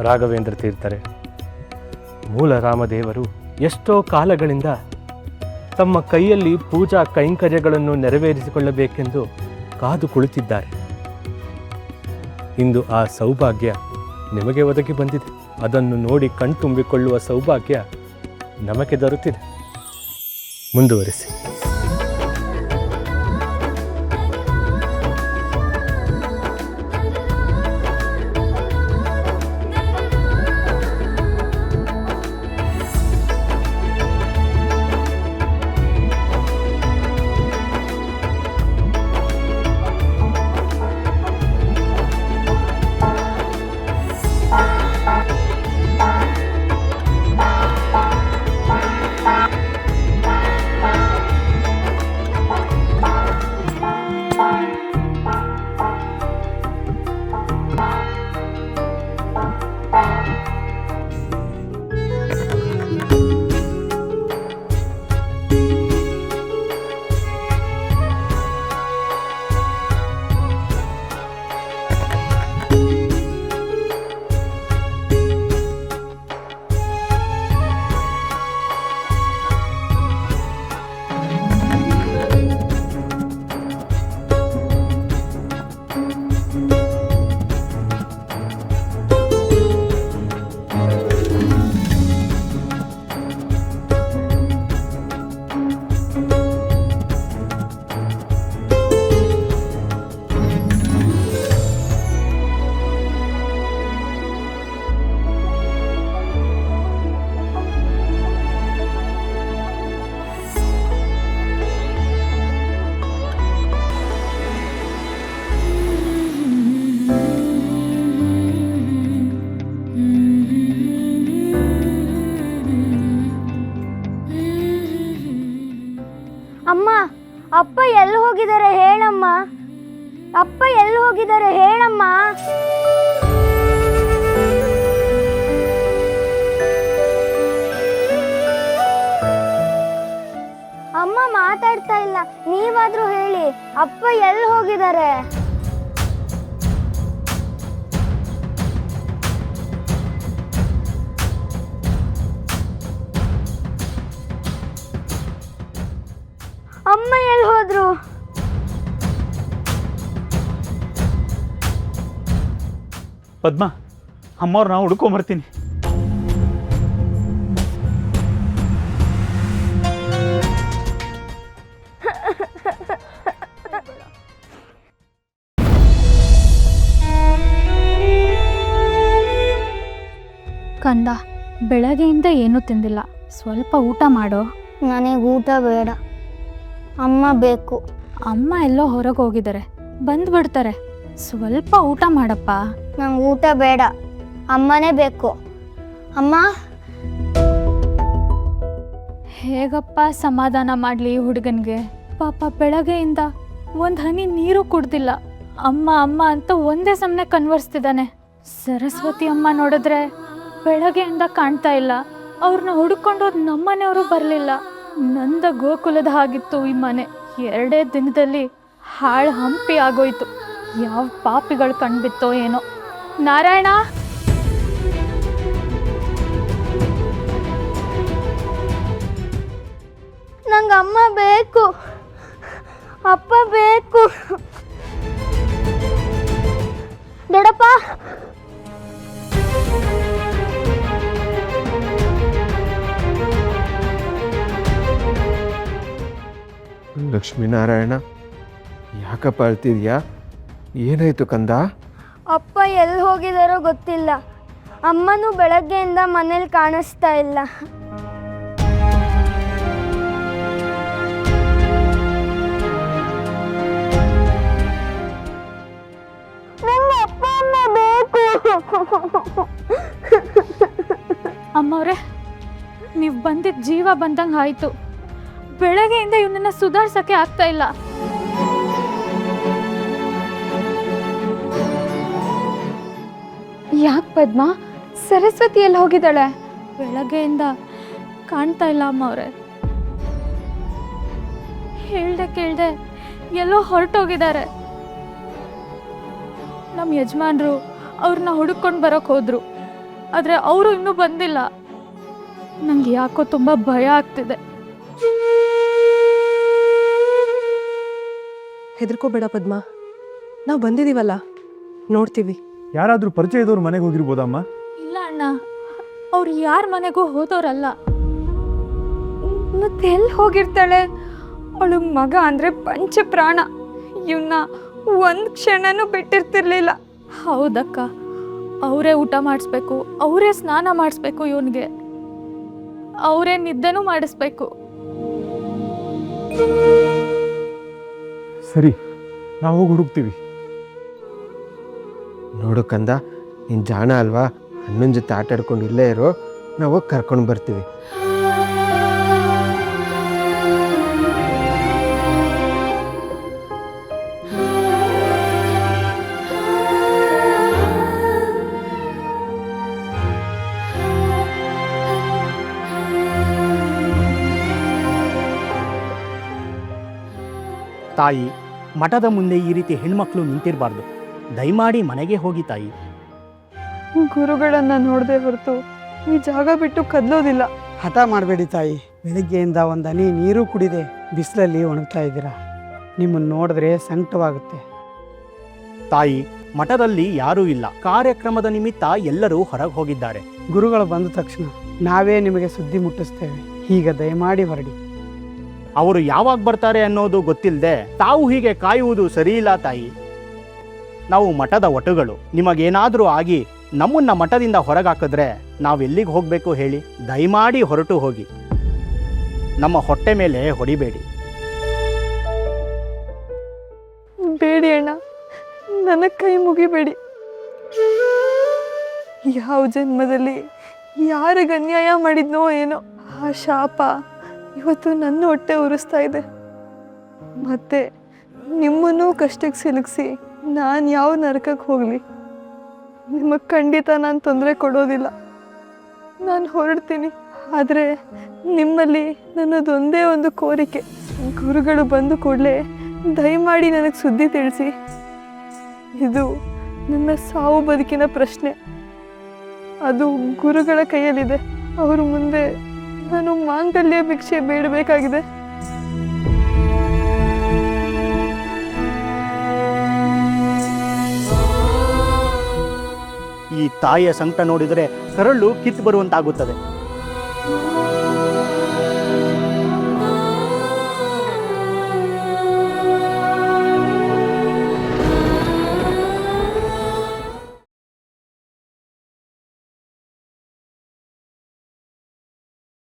ರಾಘವೇಂದ್ರ ತೀರ್ಥರೇ, ಮೂಲ ರಾಮದೇವರು ಎಷ್ಟೋ ಕಾಲಗಳಿಂದ ತಮ್ಮ ಕೈಯಲ್ಲಿ ಪೂಜಾ ಕೈಂಕರ್ಯಗಳನ್ನು ನೆರವೇರಿಸಿಕೊಳ್ಳಬೇಕೆಂದು ಕಾದು ಕುಳಿತಿದ್ದಾರೆ. ಇಂದು ಆ ಸೌಭಾಗ್ಯ ನಿಮಗೆ ಒದಗಿ ಬಂದಿದೆ. ಅದನ್ನು ನೋಡಿ ಕಣ್ತುಂಬಿಕೊಳ್ಳುವ ಸೌಭಾಗ್ಯ ನಮಗೆ ದೊರೆತಿದೆ. ಮುಂದುವರಿಸಿ. ಅಮ್ಮ, ಅಪ್ಪ ಎಲ್ಲಿ ಹೋಗಿದ್ದಾರೆ ಹೇಳಮ್ಮ. ಅಪ್ಪ ಎಲ್ಲಿ ಹೋಗಿದ್ದಾರೆ ಹೇಳಮ್ಮ. ಅಮ್ಮ ಮಾತಾಡ್ತಾ ಇಲ್ಲ, ನೀವಾದ್ರೂ ಹೇಳಿ ಅಪ್ಪ ಎಲ್ಲಿ ಹೋಗಿದ್ದಾರೆ. ಅಮ್ಮ ಎಲ್ಲಿ ಹೋದ್ರು? ಪದ್ಮ, ಅಮ್ಮವ್ರು ನಾವು ಹುಡ್ಕೊಂಬರ್ತೀನಿ. ಕಂದ, ಬೆಳಗ್ಗೆಯಿಂದ ಏನೂ ತಿಂದಿಲ್ಲ, ಸ್ವಲ್ಪ ಊಟ ಮಾಡೋ. ನನಗೆ ಊಟ ಬೇಡ, ಅಮ್ಮ ಬೇಕು. ಅಮ್ಮ ಎಲ್ಲೋ ಹೊರಗೆ ಹೋಗಿದ್ದಾರೆ, ಬಂದ್ಬಿಡ್ತಾರೆ. ಸ್ವಲ್ಪ ಊಟ ಮಾಡಪ್ಪ. ನಂಗೆ ಊಟ ಬೇಡ, ಅಮ್ಮನೇ ಬೇಕು. ಅಮ್ಮ, ಹೇಗಪ್ಪ ಸಮಾಧಾನ ಮಾಡಲಿ ಹುಡುಗನಿಗೆ? ಪಾಪ ಬೆಳಗ್ಗೆಯಿಂದ ಒಂದು ಹನಿ ನೀರು ಕುಡ್ದಿಲ್ಲ. ಅಮ್ಮ ಅಮ್ಮ ಅಂತ ಒಂದೇ ಸಮನೆ ಕನ್ವರ್ಸ್ತಿದ್ದಾನೆ. ಸರಸ್ವತಿ ಅಮ್ಮ ನೋಡಿದ್ರೆ ಬೆಳಗ್ಗೆಯಿಂದ ಕಾಣ್ತಾ ಇಲ್ಲ. ಅವ್ರನ್ನ ಹುಡುಕೊಂಡು ನಮ್ಮನೆಯವರು ಬರಲಿಲ್ಲ. ನಂದ ಗೋಕುಲದ ಹಾಗಿತ್ತು ಈ ಮನೆ. 2 ದಿನದಲ್ಲಿ ಹಾಳು ಹಂಪಿ ಆಗೋಯ್ತು. ಯಾವ ಪಾಪಿಗಳು ಕಂಡ್ಬಿತ್ತೋ ಏನೋ. ನಾರಾಯಣ, ನಂಗೆ ಅಮ್ಮ ಬೇಕು, ಅಪ್ಪ ಬೇಕು. ದೊಡ್ಡಪ್ಪ, ಲಕ್ಷ್ಮೀನಾರಾಯಣ, ಯಾಕಪ್ಪ ಅಳ್ತಿದ್ಯಾ? ಏನಾಯ್ತು ಕಂದ? ಅಪ್ಪ ಎಲ್ಲಿ ಹೋಗಿದಾರೋ ಗೊತ್ತಿಲ್ಲ. ಅಮ್ಮನೂ ಬೆಳಗ್ಗೆಯಿಂದ ಮನೇಲಿ ಕಾಣಿಸ್ತಾ ಇಲ್ಲ. ನಂಗೆ ಅಪ್ಪ ಅಮ್ಮ ಬೇಕು. ಅಮ್ಮವ್ರೆ, ನೀವು ಬಂದಿದ್ದ ಜೀವ ಬಂದಂಗೆ ಆಯಿತು. ಬೆಳಗ್ಗೆಯಿಂದ ಇವನನ್ನು ಸುಧಾರಿಸೋಕ್ಕೆ ಆಗ್ತಾ ಇಲ್ಲ. ಯಾಕೆ ಪದ್ಮ, ಸರಸ್ವತಿ ಎಲ್ಲಿ ಹೋಗಿದ್ದಾಳೆ? ಬೆಳಗ್ಗೆಯಿಂದ ಕಾಣ್ತಾ ಇಲ್ಲ ಅಮ್ಮವ್ರೆ. ಹೇಳ್ದೆ ಕೇಳ್ದೆ ಎಲ್ಲೋ ಹೊರಟೋಗಿದ್ದಾರೆ. ನಮ್ಮ ಯಜಮಾನ್ರು ಅವ್ರನ್ನ ಹುಡುಕೊಂಡು ಬರೋಕ್ಕೆ ಹೋದ್ರು. ಆದರೆ ಅವರು ಇನ್ನೂ ಬಂದಿಲ್ಲ. ನಂಗೆ ಯಾಕೋ ತುಂಬ ಭಯ ಆಗ್ತಿದೆ. ಹೆದರ್ಕೋಬೇಡ ಪದ್ಮ, ನಾವು ಬಂದಿದ್ದೀವಲ್ಲ, ನೋಡ್ತೀವಿ. ಯಾರಾದರೂ ಪರಿಚಯ ಇದ್ದವ್ರು ಮನೆಗೆ ಹೋಗಿರ್ಬೋದಮ್ಮ? ಇಲ್ಲ ಅಣ್ಣ, ಅವ್ರು ಯಾರ ಮನೆಗೂ ಹೋದವರಲ್ಲ. ಮತ್ತೆ ಎಲ್ಲಿ ಹೋಗಿರ್ತಾಳೆ? ಅವಳು ಮಗ ಅಂದರೆ ಪಂಚ ಪ್ರಾಣ. ಇವನ್ನ ಒಂದು ಕ್ಷಣನೂ ಬಿಟ್ಟಿರ್ತಿರ್ಲಿಲ್ಲ. ಹೌದಕ್ಕ, ಅವರೇ ಊಟ ಮಾಡಿಸ್ಬೇಕು, ಅವರೇ ಸ್ನಾನ ಮಾಡಿಸ್ಬೇಕು, ಇವನಿಗೆ ಅವರೇ ನಿದ್ದೆನೂ ಮಾಡಿಸ್ಬೇಕು. ಸರಿ, ನಾವು ಹೋಗಿ ಹುಡುಕ್ತೀವಿ. ನೋಡು ಕಂದ, ನೀನು ಜಾಣ ಅಲ್ವಾ? ಅಣ್ಣನ ಜೊತೆ ಆಟ ಆಡ್ಕೊಂಡು ಇಲ್ಲೇ ಇರೋ, ನಾವು ಹೋಗಿ ಕರ್ಕೊಂಡು ಬರ್ತೀವಿ. ತಾಯಿ, ಮಠದ ಮುಂದೆ ಈ ರೀತಿ ಹೆಣ್ಮಕ್ಳು ನಿಂತಿರಬಾರ್ದು. ದಯಮಾಡಿ ಮನೆಗೆ ಹೋಗಿ ತಾಯಿ. ಗುರುಗಳನ್ನ ನೋಡದೆ ಹೊರತು ಈ ಜಾಗ ಬಿಟ್ಟು ಕದಲೋದಿಲ್ಲ. ಹಠ ಮಾಡಬೇಡಿ ತಾಯಿ. ಬೆಳಿಗ್ಗೆಯಿಂದ ಒಂದು ಹನಿ ನೀರು ಕುಡಿದೆ ಬಿಸಿಲಲ್ಲಿ ಒಣಗ್ತಾ ಇದ್ದೀರಾ. ನಿಮ್ಮನ್ನು ನೋಡಿದ್ರೆ ಸಂಕಟವಾಗುತ್ತೆ. ತಾಯಿ, ಮಠದಲ್ಲಿ ಯಾರೂ ಇಲ್ಲ. ಕಾರ್ಯಕ್ರಮದ ನಿಮಿತ್ತ ಎಲ್ಲರೂ ಹೊರಗೆ ಹೋಗಿದ್ದಾರೆ. ಗುರುಗಳು ಬಂದ ತಕ್ಷಣ ನಾವೇ ನಿಮಗೆ ಸುದ್ದಿ ಮುಟ್ಟಿಸ್ತೇವೆ. ಈಗ ದಯಮಾಡಿ ಹೊರಡಿ. ಅವರು ಯಾವಾಗ ಬರ್ತಾರೆ ಅನ್ನೋದು ಗೊತ್ತಿಲ್ಲದೆ ತಾವು ಹೀಗೆ ಕಾಯುವುದು ಸರಿಯಿಲ್ಲ ತಾಯಿ. ನಾವು ಮಠದ ಒಟುಗಳು. ನಿಮಗೇನಾದರೂ ಆಗಿ ನಮ್ಮನ್ನ ಮಠದಿಂದ ಹೊರಗಾಕಿದ್ರೆ ನಾವೆಲ್ಲಿಗೆ ಹೋಗಬೇಕು ಹೇಳಿ? ದಯಮಾಡಿ ಹೊರಟು ಹೋಗಿ. ನಮ್ಮ ಹೊಟ್ಟೆ ಮೇಲೆ ಹೊಡಿಬೇಡಿ. ಬೇಡಿ ಅಣ್ಣ, ನನ್ನ ಕೈ ಮುಗಿಬೇಡಿ. ಯಾವ ಜನ್ಮದಲ್ಲಿ ಯಾರಿಗೆ ಅನ್ಯಾಯ ಮಾಡಿದ್ನೋ ಏನೋ, ಆ ಶಾಪ ಇವತ್ತು ನನ್ನ ಹೊಟ್ಟೆ ಉರಿಸ್ತಾ ಇದೆ. ಮತ್ತೆ ನಿಮ್ಮನ್ನೂ ಕಷ್ಟಕ್ಕೆ ಸಿಲುಕಿಸಿ ನಾನು ಯಾವ ನರಕಕ್ಕೆ ಹೋಗಲಿ? ನಿಮಗೆ ಖಂಡಿತ ನಾನು ತೊಂದರೆ ಕೊಡೋದಿಲ್ಲ. ನಾನು ಹೊರಡ್ತೀನಿ. ಆದರೆ ನಿಮ್ಮಲ್ಲಿ ನನ್ನದೊಂದೇ ಒಂದು ಕೋರಿಕೆ. ಗುರುಗಳು ಬಂದು ಕೂಡಲೇ ದಯಮಾಡಿ ನನಗೆ ಸುದ್ದಿ ತಿಳಿಸಿ. ಇದು ನನ್ನ ಸಾವು ಬದುಕಿನ ಪ್ರಶ್ನೆ. ಅದು ಗುರುಗಳ ಕೈಯಲ್ಲಿದೆ. ಅವ್ರ ಮುಂದೆ ನಾನು ಮಾಂಗಲ್ಯ ಭಿಕ್ಷೆ ಬೇಡಬೇಕಾಗಿದೆ. ಈ ತಾಯಿಯ ಸಂಕಟ ನೋಡಿದರೆ ಕರಳು ಕಿತ್ತು ಬರುವಂತಾಗುತ್ತದೆ.